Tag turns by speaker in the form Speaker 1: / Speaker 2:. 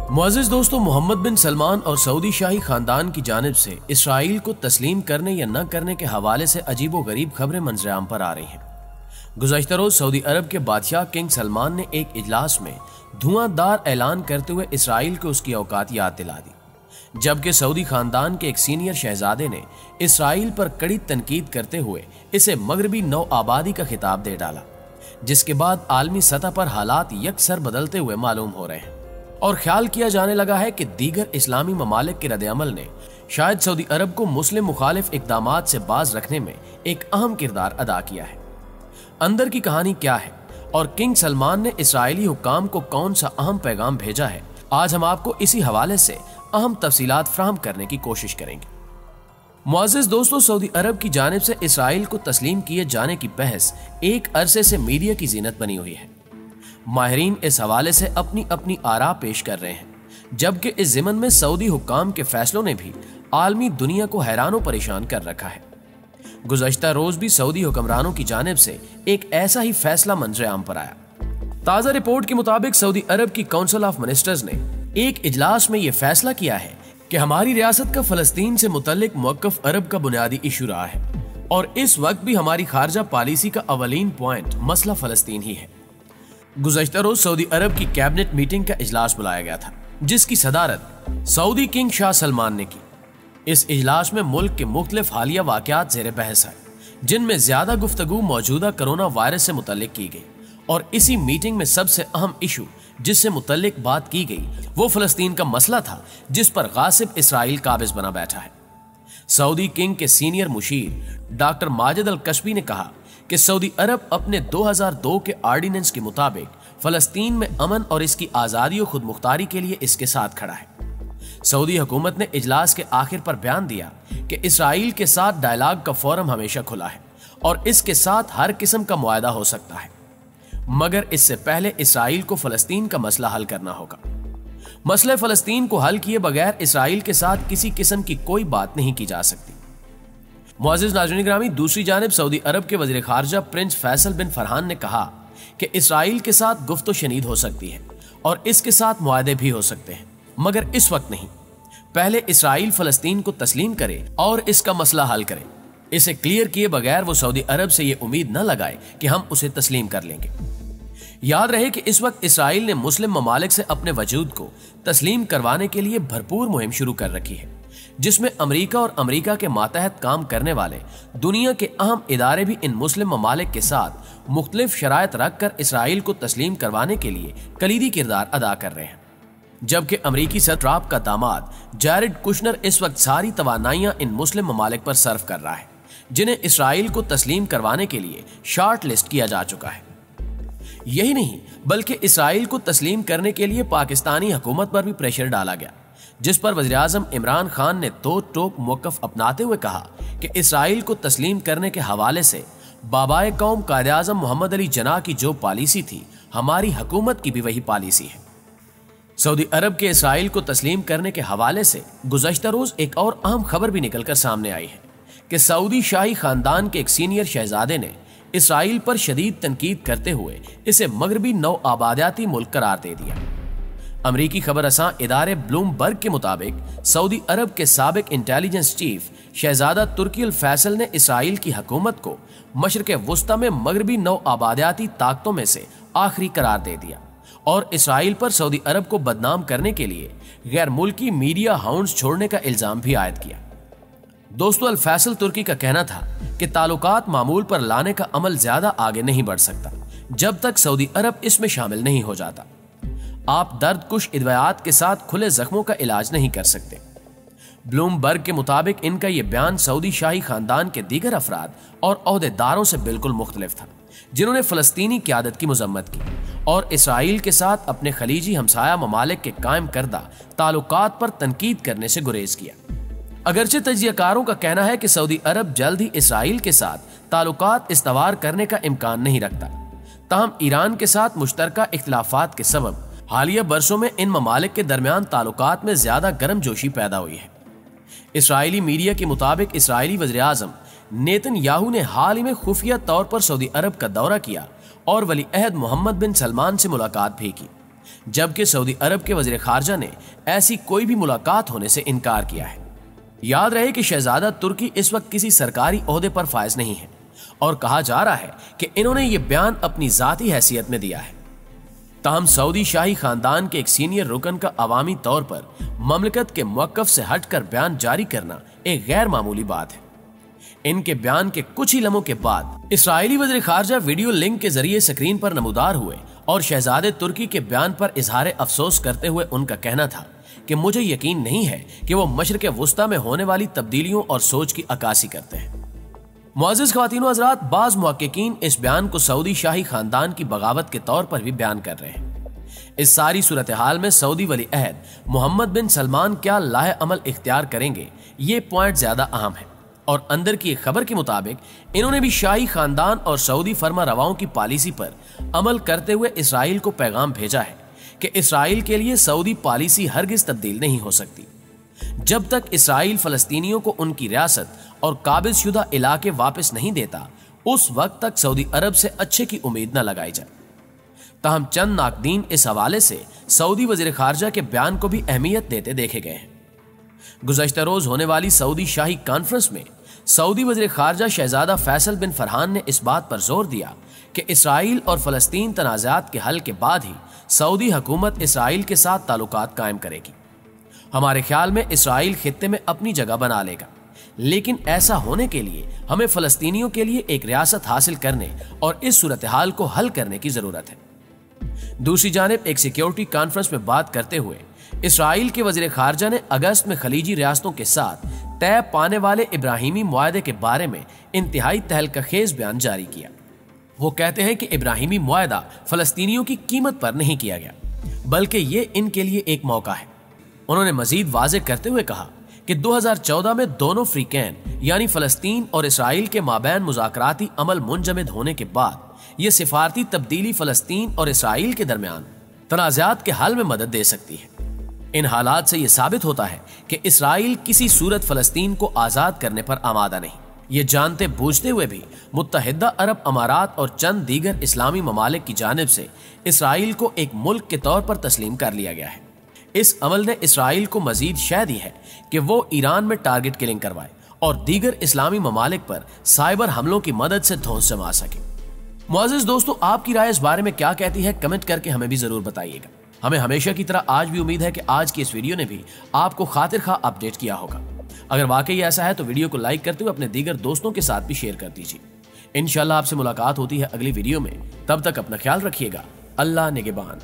Speaker 1: मुअज़्ज़िज़ दोस्तों, मोहम्मद बिन सलमान और सऊदी शाही खानदान की जानिब से इसराइल को तस्लीम करने या न करने के हवाले से अजीबो गरीब खबरें मंजर-ए-आम पर आ रही हैं। गुज़श्ता रोज सऊदी अरब के बादशाह किंग सलमान ने एक इजलास में धुआंधार ऐलान करते हुए इसराइल को उसकी औकात याद दिला दी, जबकि सऊदी खानदान के एक सीनियर शहजादे ने इसराइल पर कड़ी तनकीद करते हुए इसे मगरबी नौ आबादी का खिताब दे डाला, जिसके बाद आलमी सतह पर हालात यकसर बदलते हुए मालूम हो रहे हैं और ख्याल किया जाने लगा है कि दीगर इस्लामी ममालिक के रद्द-ए-अमल ने शायद सऊदी अरब को मुस्लिम मुखालिफ इक़दामात से बाज रखने में एक अहम किरदार अदा किया है। अंदर की कहानी क्या है और किंग सलमान ने इसराइली हुक्काम को कौन सा अहम पैगाम भेजा है, आज हम आपको इसी हवाले से अहम तफसीलात फ्राहम करने की कोशिश करेंगे। मुअज़्ज़िज़ दोस्तों, सऊदी अरब की जानिब से इसराइल को तस्लीम किए जाने की बहस एक अरसे से मीडिया की जीनत बनी हुई है। माहिरीन इस हवाले से अपनी अपनी आरा पेश कर रहे हैं, जबकि इस ज़िमन में सऊदी हुक्काम के फैसलों ने भी आलमी दुनिया को हैरान व परेशान कर रखा है। गुज़श्ता रोज भी सऊदी हुक्मरानों की जानिब से एक ऐसा ही फैसला मंजर-ए-आम पर आया। ताज़ा रिपोर्ट के मुताबिक सऊदी अरब की काउंसिल ऑफ मिनिस्टर्स ने एक इजलास में यह फैसला किया है कि हमारी रियासत का फलस्तीन से मुतल्लिक मौक़िफ़ अरब का बुनियादी इशू रहा है और इस वक्त भी हमारी खारजा पॉलिसी का अवलीन पॉइंट मसला फलस्तीन ही है। गुज़श्ता रोज सऊदी अरब की कैबिनेट मीटिंग का इजलास बुलाया गया था, जिसकी सदारत सऊदी किंग शाह सलमान ने की। इस इजलास में मुल्क के मुख्तलिफ हालिया वाक़यात ज़ेर बहस है, जिनमें ज्यादा गुफ्तगू मौजूदा कोरोना वायरस से मुतल्लिक की गई और इसी मीटिंग में सबसे अहम इशू जिससे मुतल्लिक बात की गई वो फलस्तीन का मसला था, जिस पर गासिब इसराइल काबिज बना बैठा है। सऊदी किंग के सीनियर मुशीर डॉक्टर माजिद अल कश्बी ने कहा कि सऊदी अरब अपने 2002 के आर्डिनेंस के मुताबिक फलस्तीन में अमन और इसकी आज़ादी और खुद मुख्तारी के लिए इसके साथ खड़ा है। सऊदी हुकूमत ने इजलास के आखिर पर बयान दिया कि इसराइल के साथ डायलॉग का फोरम हमेशा खुला है और इसके साथ हर किस्म का मुआहदा हो सकता है, मगर इससे पहले इसराइल को फलस्तीन का मसला हल करना होगा। मसले फलस्तीन को हल किए बगैर इसराइल के साथ किसी किस्म की कोई बात नहीं की जा सकती। मुअज़्ज़िज़ नाज़रीन ग्रामी, दूसरी जानिब सऊदी अरब के वज़ीर ख़ारजा प्रिंस फैसल बिन फरहान ने कहा कि इसराइल के साथ गुफ्तो शनीद हो सकती है और इसके साथ मुआहदे भी हो सकते हैं, मगर इस वक्त नहीं। पहले इसराइल फलस्तीन को तस्लीम करे और इसका मसला हल करे। इसे क्लियर किए बगैर वो सऊदी अरब से ये उम्मीद न लगाए कि हम उसे तस्लीम कर लेंगे। याद रहे कि इस वक्त इसराइल ने मुस्लिम ममालिक से अपने वजूद को तस्लीम करवाने के लिए भरपूर मुहिम शुरू कर रखी है, जिसमें अमेरिका और अमेरिका के मातहत काम करने वाले दुनिया के अहम इदारे भी इन मुस्लिम ममालिक के साथ मुख्तलिफ शराइत रख कर इसराइल को तस्लीम करवाने के लिए कलीदी किरदार अदा कर रहे हैं। जबकि अमेरिकी सदर ट्रंप का दामाद जैरेड कुशनर इस वक्त सारी तवानाइयां इन मुस्लिम ममालिक पर सर्व कर रहा है, जिन्हें इसराइल को तस्लीम करवाने के लिए शॉर्ट लिस्ट किया जा चुका है। यही नहीं बल्कि इसराइल को तस्लीम करने के लिए पाकिस्तानी हुकूमत पर भी प्रेशर डाला गया, जिस पर वज़ीर आज़म इमरान खान ने तो टोक मौक़िफ़ अपनाते हुए कहा कि इसराइल को तस्लीम करने के हवाले से बाबाए कौम कायदे आज़म मोहम्मद अली जिन्नाह की जो पॉलिसी थी, हमारी हुकूमत की भी वही पॉलिसी है। सऊदी अरब के इसराइल को तस्लीम करने के हवाले से गुज़श्ता रोज एक और अहम खबर भी निकलकर सामने आई है कि सऊदी शाही खानदान के एक सीनियर शहजादे ने इसराइल पर शदीद तनकीद करते हुए इसे मगरबी नौ आबादियाती मुल्क करार दे दिया। अमरीकी खबर असां इदारे ब्लूमबर्ग के मुताबिक सऊदी अरब के साबिक इंटेलिजेंस चीफ शहजादा तुर्की अल फैसल ने इसराइल की हुकूमत को मशरक़ वुस्ता में मगरबी नौ आबादियाती ताकतों में से आखिरी करार दे दिया और इसराइल पर सऊदी अरब को बदनाम करने के लिए गैर मुल्की मीडिया हाउंड्स छोड़ने का इल्जाम भी आयद किया। दोस्तों, अल फैसल तुर्की का कहना था कि ताल्लुकात मामूल पर लाने का अमल ज्यादा आगे नहीं बढ़ सकता जब तक सऊदी अरब इसमें शामिल नहीं हो जाता। आप दर्द कुश अद्वियात के साथ खुले जख्मों का इलाज नहीं कर सकते। ब्लूमबर्ग के मुताबिक इनका यह बयान सऊदी शाही खानदान के दीगर अफराद और ओहदेदारों से बिल्कुल मुख्तलिफ था, जिन्होंने फलस्तीनी क़यादत की मजम्मत की और इसराइल के साथ अपने खलीजी हमसाया ममालिक के कायम करदा ताल्लुकात पर तनकीद करने से गुरेज किया। अगरचे तजियाकारों का कहना है कि सऊदी अरब जल्द ही इसराइल के साथ ताल्लुकात इस्तवार करने का इम्कान नहीं रखता, ताहम ईरान के साथ मुश्तरका इख्तिलाफात के सबब हालिया बरसों में इन ममालिक के दरमियान ताल्लुकात में ज्यादा गर्मजोशी पैदा हुई है। इसराइली मीडिया के मुताबिक इसराइली वज़ीर आज़म नेतन्याहू ने हाल ही में खुफिया तौर पर सऊदी अरब का दौरा किया और वली अहद मोहम्मद बिन सलमान से मुलाकात भी की, जबकि सऊदी अरब के वजीर खारजा ने ऐसी कोई भी मुलाकात होने से इनकार किया है। याद रहे कि शहजादा तुर्की इस वक्त किसी सरकारी ओहदे पर फायज नहीं है और कहा जा रहा है कि इन्होंने ये बयान अपनी जाती हैसियत में दिया है। ताहम सऊदी शाही खानदान के एक सीनियर रुकन का अवामी तौर पर ममलकत के मौक़िफ़ से हटकर बयान जारी करना एक गैर मामूली बात है। इनके बयान के कुछ ही लम्हों के बाद इस्राएली वज़ीर खारजा वीडियो लिंक के जरिए स्क्रीन पर नमूदार हुए और शहजादे तुर्की के बयान पर इजहार अफसोस करते हुए उनका कहना था कि मुझे यकीन नहीं है कि वो मशरिक़ वुस्ता में होने वाली तब्दीलियों और सोच की अक्कासी करते हैं। मुअज़्ज़िज़ ख़वातीन व हज़रात, बाज़ मुहक्किकीन इस बयान को सऊदी शाही खानदान की बगावत के तौर पर भी बयान कर रहे हैं। इस सारी सूरत हाल में सऊदी वली अहद मोहम्मद बिन सलमान क्या लाहे अमल इख्तियार करेंगे, ये पॉइंट ज्यादा अहम है। और अंदर की एक खबर के मुताबिक इन्होंने भी शाही खानदान और सऊदी फरमा रवाओं की पॉलिसी पर अमल करते हुए इसराइल को पैगाम भेजा है कि इसराइल के लिए सऊदी पॉलिसी हरगिज तब्दील नहीं हो सकती जब तक इसराइल फलस्तीनियों को उनकी रियासत और काबिज़शुदा इलाके वापस नहीं देता, उस वक्त तक सऊदी अरब से अच्छे की उम्मीद न लगाई जाए। ताहम चंद नाकदीन इस हवाले से सऊदी वज़ीर खारजा के बयान को भी अहमियत देते देखे गए हैं। गुज़श्ता रोज होने वाली सऊदी शाही कॉन्फ्रेंस में सऊदी वज़ीर खारजा शहजादा फैसल बिन फरहान ने इस बात पर जोर दिया कि इसराइल और फलस्तीन तनाज़ात के हल के बाद ही सऊदी हुकूमत इसराइल के साथ ताल्लुकात कायम करेगी। हमारे ख्याल में इसराइल खित्ते में अपनी जगह बना लेगा, लेकिन ऐसा होने के लिए हमें फलस्तीनियों के लिए एक रियासत हासिल करने और इस सूरत हाल को हल करने की जरूरत है। दूसरी जानिब एक सिक्योरिटी कॉन्फ्रेंस में बात करते हुए इसराइल के वज़ीर खारजा ने अगस्त में खलीजी रियासतों के साथ तय पाने वाले इब्राहिमी मुआहदे के बारे में इंतहाई तहलकाखेज बयान जारी किया। वो कहते हैं कि इब्राहिमी मुआहदा फलस्तीनियों की कीमत पर नहीं किया गया, बल्कि ये इनके लिए एक मौका है। उन्होंने मजीद वाज़ेह करते हुए कहा कि 2014 में दोनों फ्रीकैन यानी फलस्तीन और इसराइल के माबैन मुज़ाकराती अमल मुंजमद होने के बाद यह सिफारती तब्दीली फलस्तीन और इसराइल के दरमियान तनाज़ात के हल में मदद दे सकती है। इन हालात से यह साबित होता है कि इसराइल किसी सूरत फलस्तीन को आज़ाद करने पर आमादा नहीं। ये जानते बूझते हुए भी मुत्तहिदा अरब अमारात और चंद दीगर इस्लामी ममालिक की जानिब से इसराइल को एक मुल्क के तौर पर तस्लीम कर लिया गया है। इस अमल ने इसराइल को मजीद शह दी है कि वो ईरान में टारगेट किलिंग करवाए और दीगर इस्लामी ममालिक पर साइबर हमलों की मदद से धौंस जमा सके। मुअज़्ज़िज़ दोस्तों, आपकी राय इस बारे में क्या कहती है, कमेंट करके हमें भी जरूर बताइएगा। हमें हमेशा की तरह आज भी उम्मीद है कि आज की इस वीडियो ने भी आपको खातिर खा अपडेट किया होगा। अगर वाकई ऐसा है तो वीडियो को लाइक करते हुए अपने दीगर दोस्तों के साथ भी शेयर कर दीजिए। इंशाल्लाह आपसे मुलाकात होती है अगली वीडियो में। तब तक अपना ख्याल रखिएगा। अल्लाह निगहबान।